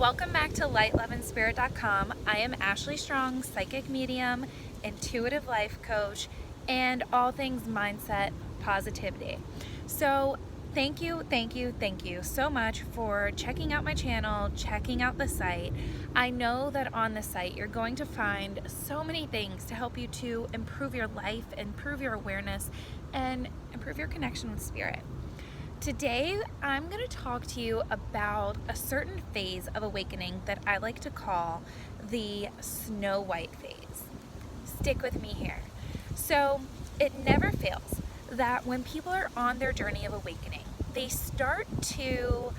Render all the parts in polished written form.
Welcome back to lightloveandspirit.com. I am Ashley Strong, psychic medium, intuitive life coach, and all things mindset positivity. So thank you so much for checking out my channel, checking out the site. I know that on the site you're going to find so many things to help you to improve your life, improve your awareness, and improve your connection with spirit. Today, I'm going to talk to you about a certain phase of awakening that I like to call the Snow White phase. Stick with me here. So, it never fails that when people are on their journey of awakening, they start to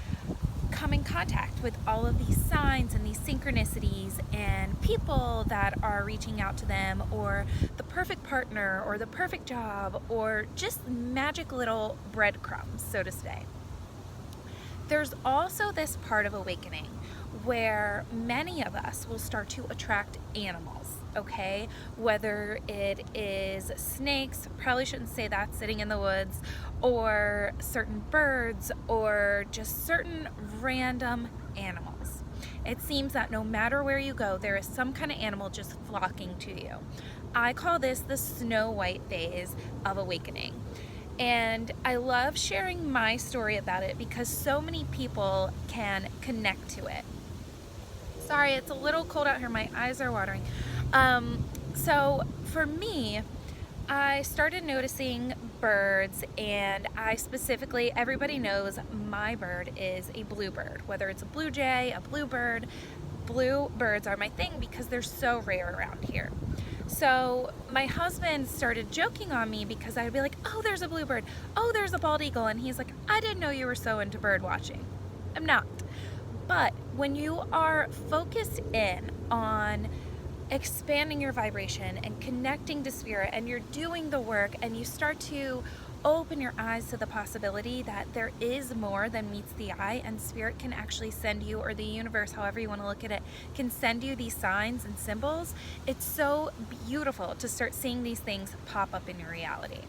come in contact with all of these signs and these synchronicities and people that are reaching out to them, or the perfect partner or the perfect job, or just magic little breadcrumbs, so to say. There's also this part of awakening where many of us will start to attract animals, okay? Whether it is snakes, probably shouldn't say that, sitting in the woods, or certain birds, or just certain random animals. It seems that no matter where you go, there is some kind of animal just flocking to you. I call this the Snow White phase of awakening. And I love sharing my story about it because so many people can connect to it. Sorry, it's a little cold out here. My eyes are watering. So for me, I started noticing birds, and I specifically, everybody knows my bird is a bluebird. Whether it's a blue jay, a bluebird, bluebirds are my thing because they're so rare around here. So my husband started joking on me because I'd be like, oh, there's a bluebird, oh, there's a bald eagle, and he's like, I didn't know you were so into bird watching. I'm not. But when you are focused in on expanding your vibration and connecting to spirit, and you're doing the work, and you start to open your eyes to the possibility that there is more than meets the eye, and spirit can actually send you, or the universe, however you want to look at it, can send you these signs and symbols. It's so beautiful to start seeing these things pop up in your reality.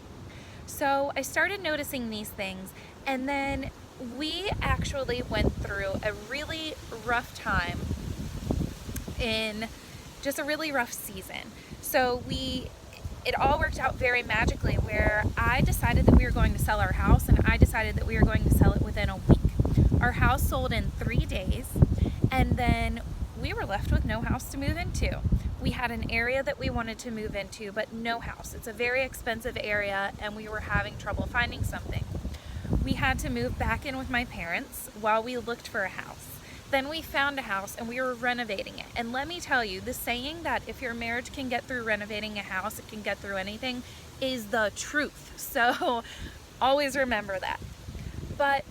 So I started noticing these things, and then we actually went through a really rough time, in just a really rough season. So it all worked out very magically, where I decided that we were going to sell our house, and I decided that we were going to sell it within a week. Our house sold in 3 days, and then we were left with no house to move into. We had an area that we wanted to move into, but no house. It's a very expensive area, and we were having trouble finding something. We had to move back in with my parents while we looked for a house. Then we found a house, and we were renovating it. And let me tell you, the saying that if your marriage can get through renovating a house, it can get through anything, is the truth. So always remember that. But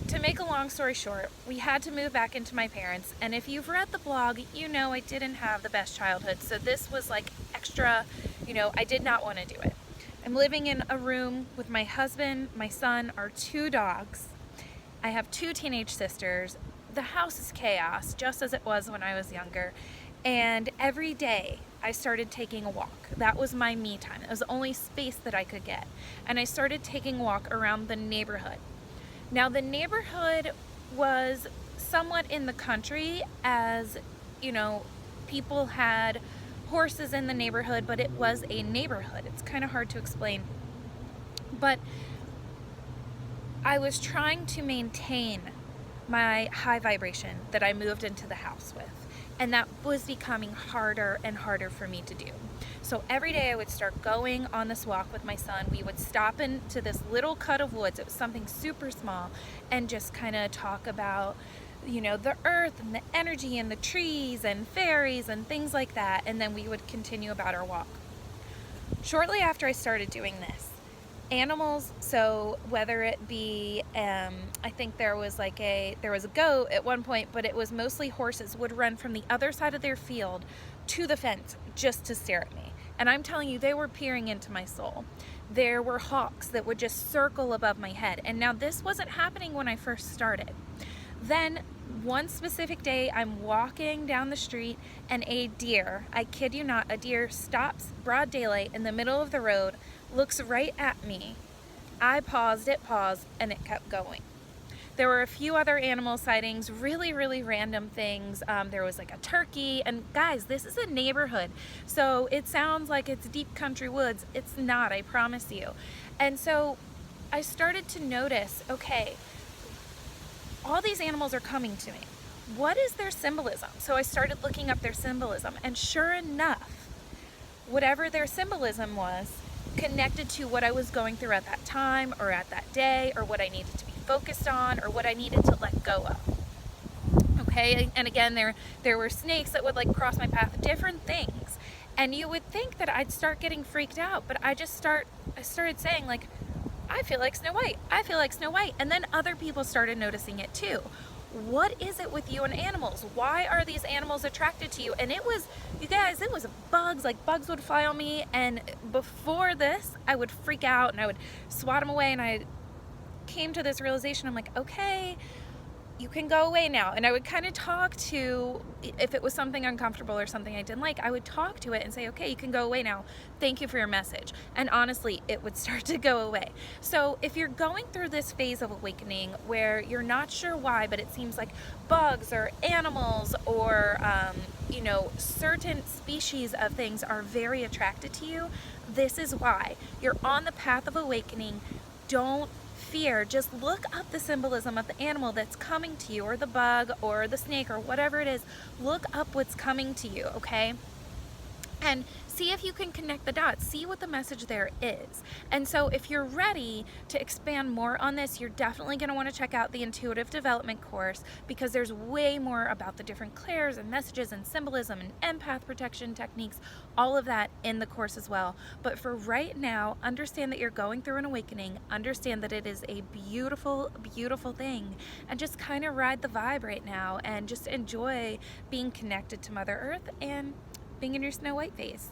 to make a long story short, we had to move back into my parents. And if you've read the blog, you know I didn't have the best childhood. So this was like extra, I did not want to do it. I'm living in a room with my husband, my son, our 2 dogs. I have 2 teenage sisters. The house is chaos, just as it was when I was younger. And every day I started taking a walk. That was my me time. It was the only space that I could get. And I started taking a walk around the neighborhood. Now, the neighborhood was somewhat in the country, as, people had horses in the neighborhood, but it was a neighborhood. It's kind of hard to explain. But I was trying to maintain my high vibration that I moved into the house with. And that was becoming harder and harder for me to do. So every day I would start going on this walk with my son. We would stop into this little cut of woods. It was something super small, and just kind of talk about, the earth and the energy and the trees and fairies and things like that. And then we would continue about our walk. Shortly after I started doing this, animals, so whether it be, I think there was a goat at one point, but it was mostly horses, would run from the other side of their field to the fence just to stare at me. And I'm telling you, they were peering into my soul. There were hawks that would just circle above my head. And now this wasn't happening when I first started. Then one specific day, I'm walking down the street, and a deer, I kid you not, a deer stops broad daylight in the middle of the road, looks right at me. I paused, it paused, and it kept going. There were a few other animal sightings, really random things. There was like a turkey, and guys, this is a neighborhood, so it sounds like it's deep country woods. It's not, I promise you. And so I started to notice, okay, all these animals are coming to me. What is their symbolism? So I started looking up their symbolism, and sure enough, whatever their symbolism was connected to what I was going through at that time or at that day, or what I needed to be focused on, or what I needed to let go of. Okay, and again, there were snakes that would like cross my path, different things. And you would think that I'd start getting freaked out, but I started saying like, I feel like Snow White, I feel like Snow White. And then other people started noticing it too. What is it with you and animals? Why are these animals attracted to you? And it was, you guys, it was bugs. Like bugs would fly on me, and before this I would freak out and I would swat them away, and I came to this realization, I'm like, okay, you can go away now. And I would kind of talk to, if it was something uncomfortable or something I didn't like, I would talk to it and say, okay, you can go away now. Thank you for your message. And honestly, it would start to go away. So if you're going through this phase of awakening where you're not sure why, but it seems like bugs or animals or, certain species of things are very attracted to you, this is why. You're on the path of awakening. Don't fear. Just look up the symbolism of the animal that's coming to you, or the bug or the snake or whatever it is. Look up what's coming to you, okay? And see if you can connect the dots, see what the message there is. And so if you're ready to expand more on this, you're definitely going to want to check out the Intuitive Development course, because there's way more about the different clairs and messages and symbolism and empath protection techniques, all of that in the course as well. But for right now, understand that you're going through an awakening, understand that it is a beautiful thing, and just kind of ride the vibe right now and just enjoy being connected to Mother Earth and being in your Snow White phase.